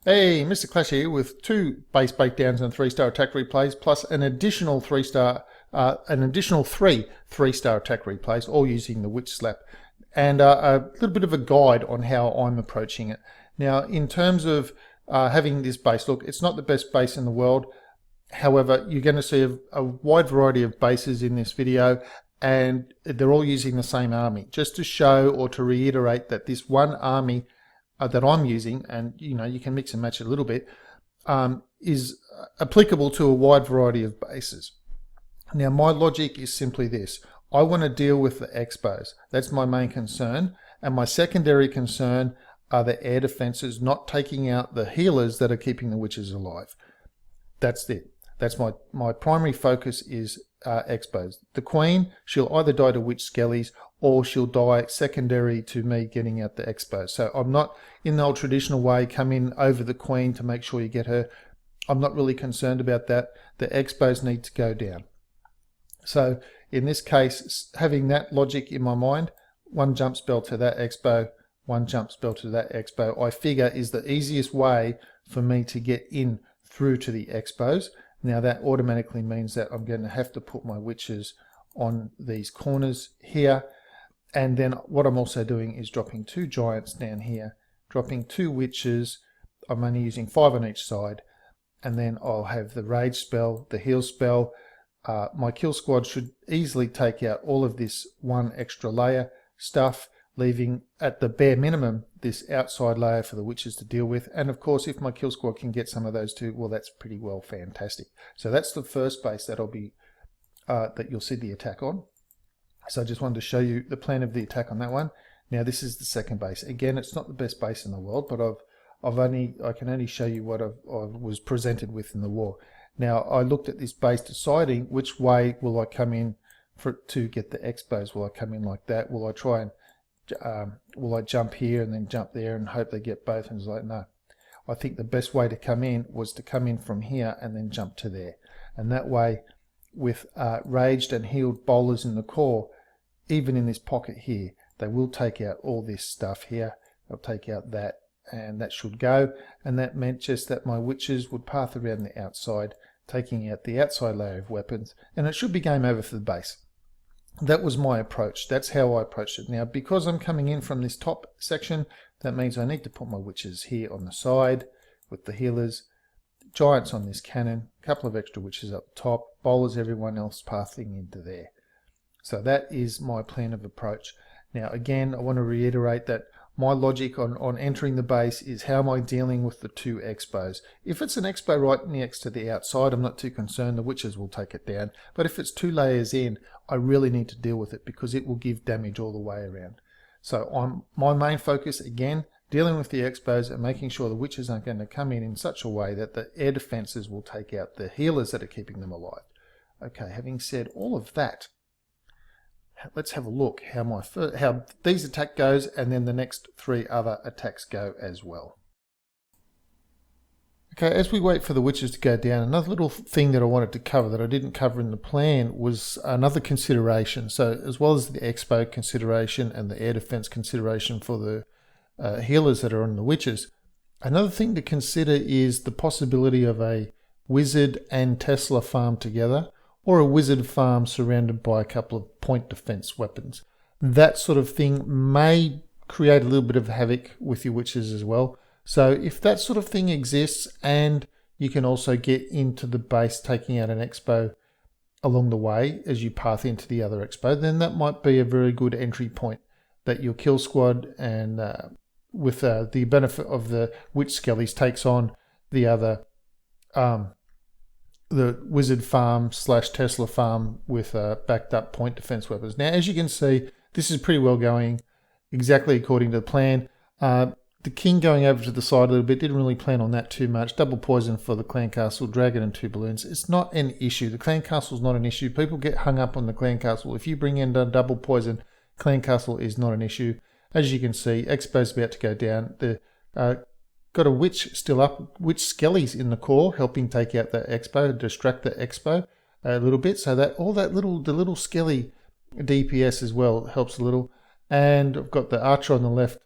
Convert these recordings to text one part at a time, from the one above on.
Hey, Mr. Clash here with 2 base breakdowns and 3-star attack replays, plus an additional 3 3-star attack replays, all using the Witch Slap, and a little bit of a guide on how I'm approaching it. Now, in terms of having this base, look, it's not the best base in the world. However, you're going to see a wide variety of bases in this video, and they're all using the same army, just to show or to reiterate that this one army that I'm using, and you can mix and match it a little bit, is applicable to a wide variety of bases. Now, my logic is simply this. I want to deal with the Expos. That's my main concern. And my secondary concern are the air defenses not taking out the healers that are keeping the witches alive. That's it. That's my primary focus is Expos. The Queen, she'll either die to witch skellies or she'll die secondary to me getting out the Expos. So I'm not in the old traditional way, come in over the Queen to make sure you get her. I'm not really concerned about that. The Expos need to go down. So in this case, having that logic in my mind, 1 jump spell to that Expo, 1 jump spell to that Expo, I figure is the easiest way for me to get in through to the Expos. Now that automatically means that I'm going to have to put my witches on these corners here. And then what I'm also doing is dropping 2 giants down here, dropping 2 witches. I'm only using 5 on each side. And then I'll have the rage spell, the heal spell. My kill squad should easily take out all of this 1 extra layer stuff, leaving at the bare minimum this outside layer for the witches to deal with. And of course, if my kill squad can get some of those too, well, that's pretty well fantastic. So that's the first base that that you'll see the attack on. So I just wanted to show you the plan of the attack on that one. Now this is the second base. Again, it's not the best base in the world, but I can only show you what I was presented with in the war. Now I looked at this base deciding which way will I come in to get the Expos. Will I come in like that? Will I try and will I jump here and then jump there and hope they get both? And it's like, no. I think the best way to come in was to come in from here and then jump to there. And that way, with raged and healed bowlers in the core, even in this pocket here, they will take out all this stuff here. They'll take out that, and that should go. And that meant just that my witches would path around the outside, taking out the outside layer of weapons, and it should be game over for the base. That was my approach. That's how I approached it. Now, because I'm coming in from this top section, that means I need to put my witches here on the side with the healers, giants on this cannon, a couple of extra witches up top, bowlers, everyone else pathing into there. So that is my plan of approach. Now, again, I want to reiterate that my logic on entering the base is how am I dealing with the 2 Expos. If it's an Expo right next to the outside, I'm not too concerned. The witches will take it down. But if it's 2 layers in, I really need to deal with it because it will give damage all the way around. So my main focus, again, dealing with the Expos and making sure the witches aren't going to come in such a way that the air defenses will take out the healers that are keeping them alive. Okay, having said all of that, let's have a look how these attack goes, and then the next 3 other attacks go as well. Okay, as we wait for the witches to go down, another little thing that I wanted to cover that I didn't cover in the plan was another consideration. So as well as the Expo consideration and the air defense consideration for the healers that are on the witches, another thing to consider is the possibility of a wizard and Tesla farm together, or a wizard farm surrounded by a couple of point defense weapons. That sort of thing may create a little bit of havoc with your witches as well. So if that sort of thing exists, and you can also get into the base taking out an Expo along the way as you path into the other Expo, then that might be a very good entry point that your kill squad and with the benefit of the witch skellies takes on the other the wizard farm / Tesla farm with backed up point defense weapons. Now, as you can see, this is pretty well going exactly according to the plan. The king going over to the side a little bit, didn't really plan on that too much. Double poison for the clan castle, dragon and 2 balloons. It's not an issue. The clan castle is not an issue. People get hung up on the clan castle. If you bring in a double poison, clan castle is not an issue. As you can see, Expo's about to go down. The got a witch still up, witch skellies in the core, helping take out the Expo, distract the Expo a little bit. So that the little skelly DPS as well helps a little. And I've got the archer on the left,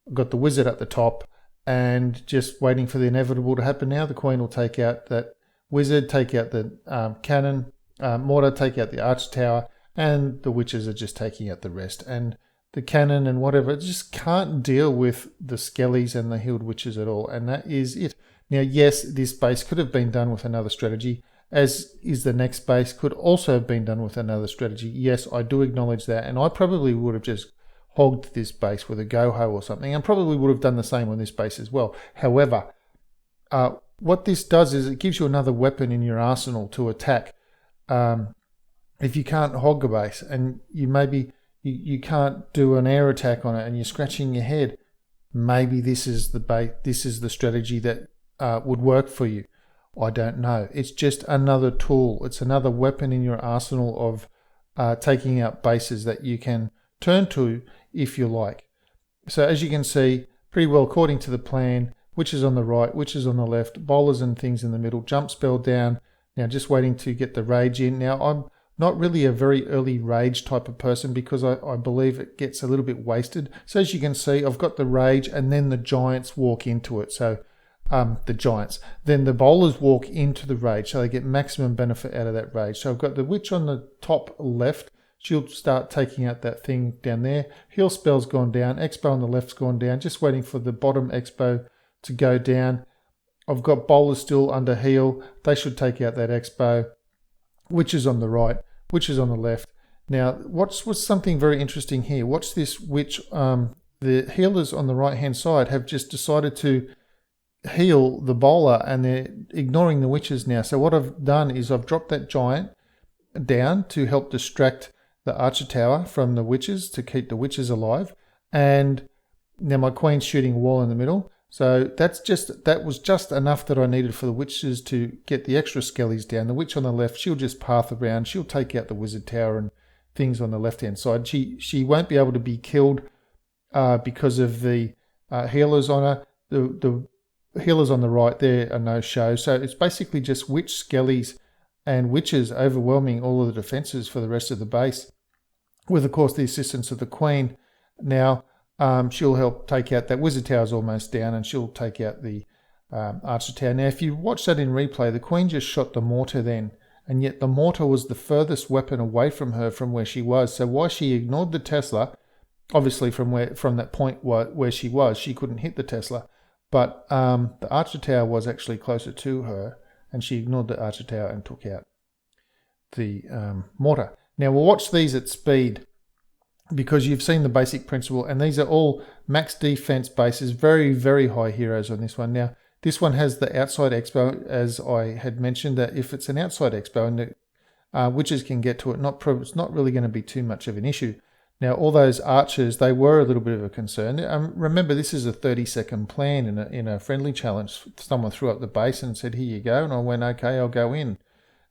I've got the wizard at the top, and just waiting for the inevitable to happen now. The Queen will take out that wizard, take out the cannon, mortar, take out the arch tower, and the witches are just taking out the rest. And the cannon and whatever just can't deal with the skellies and the healed witches at all. And that is it. Now, yes, this base could have been done with another strategy, as is the next base could also have been done with another strategy. Yes, I do acknowledge that. And I probably would have just hogged this base with a go-ho or something, and probably would have done the same on this base as well. However, what this does is it gives you another weapon in your arsenal to attack. If you can't hog a base and you can't do an air attack on it and you're scratching your head, maybe this is the strategy that would work for you. I don't know. It's just another tool. It's another weapon in your arsenal of taking out bases that you can turn to if you like. So as you can see, pretty well according to the plan, witches on the right, witches on the left, bowlers and things in the middle, jump spell down. Now just waiting to get the rage in. Now I'm not really a very early rage type of person because I believe it gets a little bit wasted. So as you can see, I've got the rage and then the giants walk into it. So the giants. Then the bowlers walk into the rage, so they get maximum benefit out of that rage. So I've got the witch on the top left. She'll start taking out that thing down there. Heal spell's gone down. Expo on the left's gone down. Just waiting for the bottom expo to go down. I've got bowlers still under heal. They should take out that expo. Witches on the right, witches on the left. Now, what's something very interesting here? Watch this witch. The healers on the right-hand side have just decided to heal the bowler, and they're ignoring the witches now. So what I've done is I've dropped that giant down to help distract the archer tower from the witches to keep the witches alive. And now my queen's shooting a wall in the middle. So that was just enough that I needed for the witches to get the extra skellies down. The witch on the left, she'll just path around. She'll take out the wizard tower and things on the left-hand side. She won't be able to be killed because of the healers on her. The healers on the right there are no show. So it's basically just witch skellies and witches overwhelming all of the defenses for the rest of the base, with, of course, the assistance of the queen. Now, she'll help take out that wizard tower's almost down, and she'll take out the archer tower. Now, if you watch that in replay, the queen just shot the mortar then, and yet the mortar was the furthest weapon away from her from where she was. So while she ignored the Tesla, obviously from that point where she was, she couldn't hit the Tesla, but the archer tower was actually closer to her, and she ignored the archer tower and took out the mortar. Now we'll watch these at speed, because you've seen the basic principle, and these are all max defense bases, very, very high heroes on this one. Now, this one has the outside expo, as I had mentioned, that if it's an outside expo and the witches can get to it, it's not really going to be too much of an issue. Now, all those archers, they were a little bit of a concern. Remember, this is a 30-second plan in a friendly challenge. Someone threw up the base and said, "Here you go," and I went, "Okay, I'll go in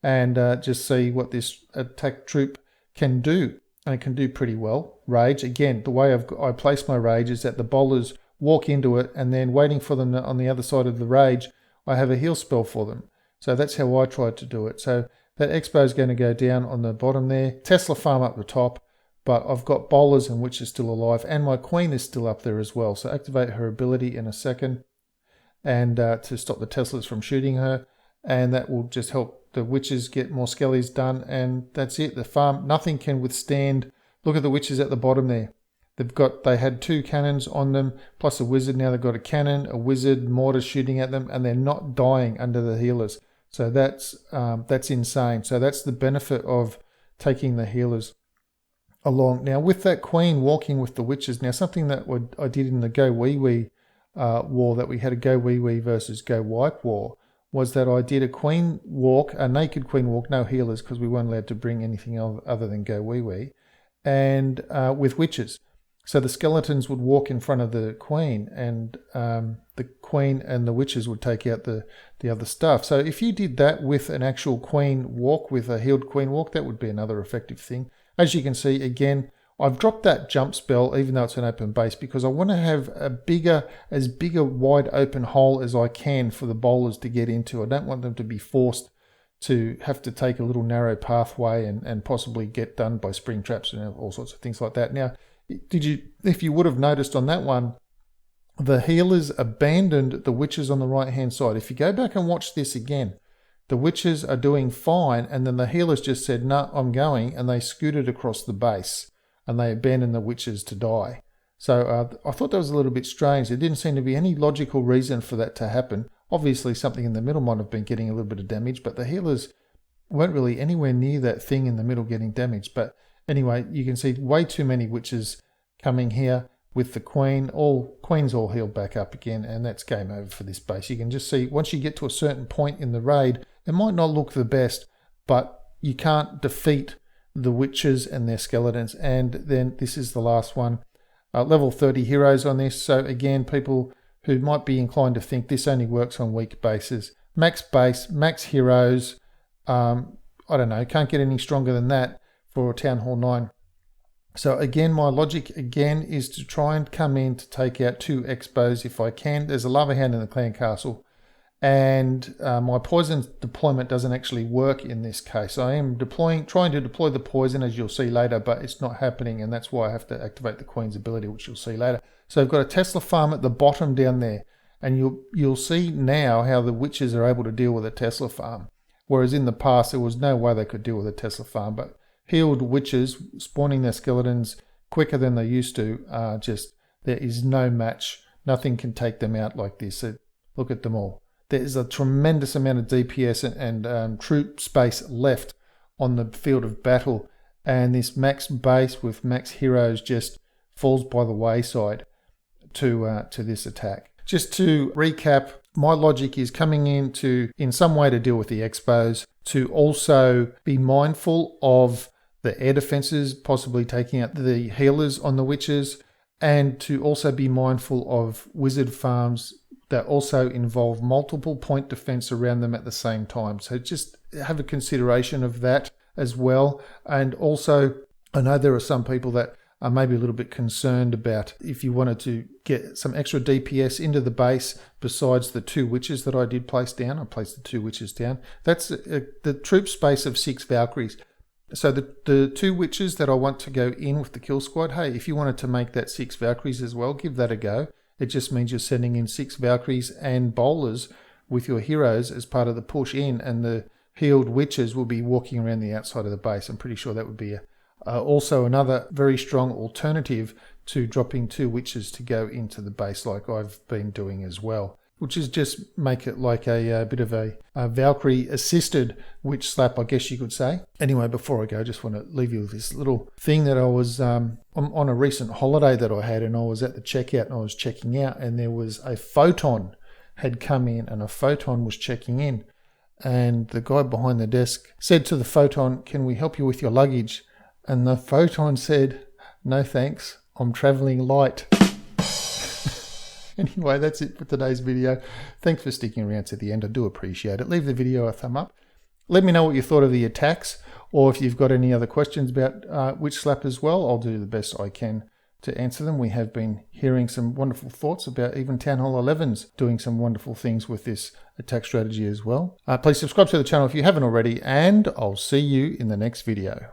and just see what this attack troop can do." And it can do pretty well. Rage, again, the way I place my rage is that the bowlers walk into it, and then waiting for them on the other side of the rage, I have a heal spell for them. So that's how I tried to do it. So that expo is going to go down on the bottom there. Tesla farm up the top, but I've got bowlers and witches still alive, and my queen is still up there as well. So activate her ability in a second, and to stop the Teslas from shooting her, and that will just help the witches get more skellies done, and that's it. The farm, nothing can withstand. Look at the witches at the bottom there. They had 2 cannons on them, plus a wizard. Now they've got a cannon, a wizard, mortar shooting at them, and they're not dying under the healers. So that's insane. So that's the benefit of taking the healers along. Now with that queen walking with the witches, now something that I did in the Go Wee Wee war, that we had a Go Wee Wee versus Go Wipe war, was that I did a queen walk, a naked queen walk, no healers because we weren't allowed to bring anything other than Go Wee Wee, and with witches. So the skeletons would walk in front of the queen, and the queen and the witches would take out the other stuff. So if you did that with an actual queen walk, with a healed queen walk, that would be another effective thing. As you can see, again, I've dropped that jump spell, even though it's an open base, because I want to have as big a wide open hole as I can for the bowlers to get into. I don't want them to be forced to have to take a little narrow pathway and possibly get done by spring traps and all sorts of things like that. Now, if you would have noticed on that one, the healers abandoned the witches on the right hand side. If you go back and watch this again, the witches are doing fine, and then the healers just said, no, I'm going, and they scooted across the base, and they abandoned the witches to die. So I thought that was a little bit strange. There didn't seem to be any logical reason for that to happen. Obviously, something in the middle might have been getting a little bit of damage, but the healers weren't really anywhere near that thing in the middle getting damaged. But anyway, you can see way too many witches coming here with the queen. Queen's all healed back up again, and that's game over for this base. You can just see once you get to a certain point in the raid, it might not look the best, but you can't defeat the witches and their skeletons. And then this is the last one. Level 30 heroes on this. So again, people who might be inclined to think this only works on weak bases. Max base, max heroes. I don't know, can't get any stronger than that for Town Hall 9. So again, my logic again is to try and come in to take out 2 Expos if I can. There's a Lava Hound in the Clan Castle, and my poison deployment doesn't actually work in this case. I am trying to deploy the poison, as you'll see later, but it's not happening, and that's why I have to activate the Queen's ability, which you'll see later. So I've got a Tesla farm at the bottom down there, and you'll see now how the witches are able to deal with a Tesla farm, whereas in the past there was no way they could deal with a Tesla farm. But healed witches spawning their skeletons quicker than they used to, there is no match. Nothing can take them out like this. Look at them all. There is a tremendous amount of DPS and troop space left on the field of battle, and this max base with max heroes just falls by the wayside to this attack. Just to recap, my logic is coming in some way to deal with the Expos, to also be mindful of the air defenses, possibly taking out the healers on the witches, and to also be mindful of wizard farms that also involve multiple point defense around them at the same time. So just have a consideration of that as well. And also, I know there are some people that are maybe a little bit concerned about if you wanted to get some extra DPS into the base besides the 2 witches that I did place down. I placed the 2 witches down. That's the troop space of 6 Valkyries. So the 2 witches that I want to go in with the kill squad, hey, if you wanted to make that 6 Valkyries as well, give that a go. It just means you're sending in 6 Valkyries and bowlers with your heroes as part of the push in, and the healed witches will be walking around the outside of the base. I'm pretty sure that would be also another very strong alternative to dropping 2 witches to go into the base like I've been doing as well, which is just make it like a bit of a Valkyrie assisted witch slap, I guess you could say. Anyway, before I go, I just want to leave you with this little thing that I was on a recent holiday that I had, and I was at the checkout and I was checking out, and there was a photon had come in, and a photon was checking in, and the guy behind the desk said to the photon, "Can we help you with your luggage?" And the photon said, "No thanks, I'm traveling light." Anyway, that's it for today's video. Thanks for sticking around to the end. I do appreciate it. Leave the video a thumb up. Let me know what you thought of the attacks, or if you've got any other questions about Witch Slap as well. I'll do the best I can to answer them. We have been hearing some wonderful thoughts about even Town Hall 11's doing some wonderful things with this attack strategy as well. Please subscribe to the channel if you haven't already, and I'll see you in the next video.